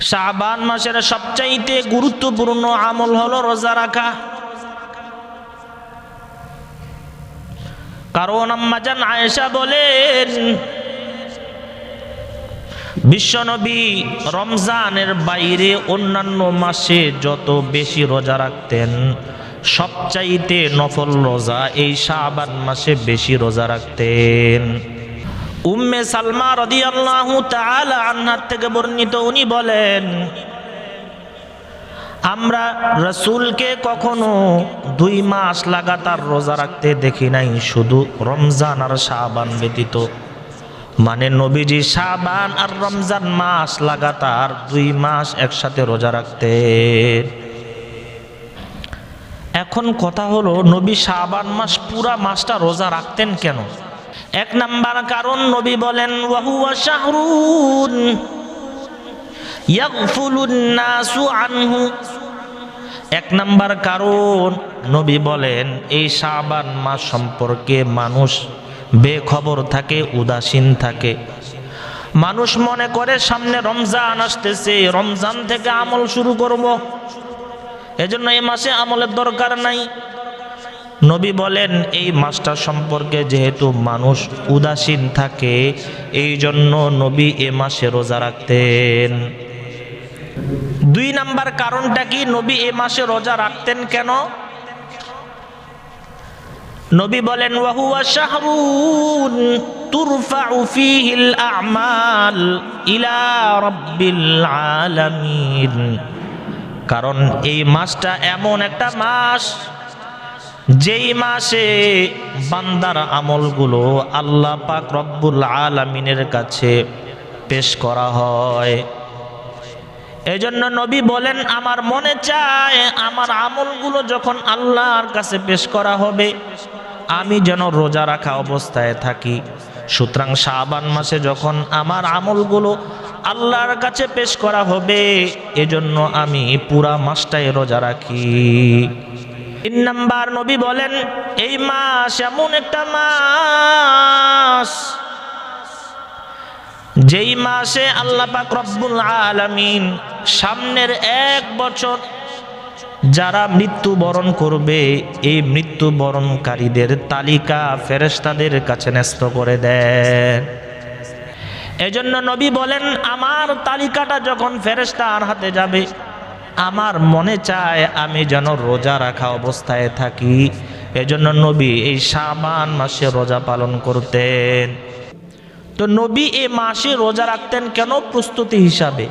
শাবান মাসের সবচাইতে গুরুত্বপূর্ণ আমল হলো রোজা রাখা। কারণ আম্মা জান আয়েশা বলেন, বিশ্বনবী রমজানের বাইরে অন্যান্য মাসে যত বেশি রোজা রাখতেন, সবচাইতে নফল রোজা এই শাবান মাসে বেশি রোজা রাখতেন। উম্মে সালমা রাদিয়াল্লাহু তাআলা আনহা থেকে বর্ণিত, উনি বলেন, আমরা রাসূলকে কখনো 2 মাস লাগাতার রোজা রাখতে দেখি নাই, শুধু রমজান আর শাবান ব্যতীত। মানে নবীজি শাবান আর রমজান মাস লাগাতার 2 মাস একসাথে রোজা রাখতেন। এখন কথা হলো, নবী শাবান মাস পুরা মাসটা রোজা রাখতেন কেন? 1 নাম্বার কারণ, নবী বলেন, ওয়া হুয়া শাহরুন ইয়াগফুলুন নাসু আনহু। 1 নাম্বার কারণ, নবী বলেন, এই শাবান মাস সম্পর্কে মানুষ বেখবর থাকে, উদাসীন থাকে। মানুষ মনে করে সামনে রমজান আসতেছে, রমজান থেকে আমল শুরু করব, এজন্য এই মাসে আমলের দরকার নাই। নবী বলেন, এই মাসটা সম্পর্কে যেহেতু মানুষ উদাসীন থাকে, এই জন্য নবী এ মাসে রোজা রাখতেন। 2 নাম্বার কারণটা কি, নবী এ মাসে রোজা রাখতেন কেন? নবী বলেন, ওয়া হুয়া শাহরুন তুরফাউ ফীহিল আ'মাল ইলা রাব্বিল আলামিন। কারণ এই মাসটা এমন একটা মাস, যেই মাসে বান্দার আমলগুলো আল্লাহ পাক রব্বুল আলামিনের কাছে পেশ করা হয়। এজন্য নবী বলেন, আমার মনে চায় আমার আমলগুলো যখন আল্লাহর কাছে পেশ করা হবে, আমি যেন রোজা রাখা অবস্থায় থাকি। সুতরাং শাবান মাসে যখন আমার আমলগুলো আল্লাহর কাছে পেশ করা হবে, এজন্য আমি পুরা মাসটাই রোজা রাখি। 3 নাম্বার, নবী বলেন, এই মাস এমন একটা মাস, যেই মাসে আল্লাহ পাক রব্বুল আলামিন সামনের 1 বছর যারা মৃত্যুবরণ করবে, এই মৃত্যুবরণকারীদের তালিকা ফেরেশতাদের কাছে ন্যস্ত করে দেন। এজন্য নবী বলেন, আমার তালিকাটা যখন ফেরেশতার হাতে যাবে, আমার মনে চায় আমি যেন রোজা রাখা অবস্থায় থাকি। এজন্য নবী এই শাবান মাসে রোজা পালন করতেন। তো নবী এই মাসে রোজা রাখতেন কেন? প্রস্তুতি হিসাবে।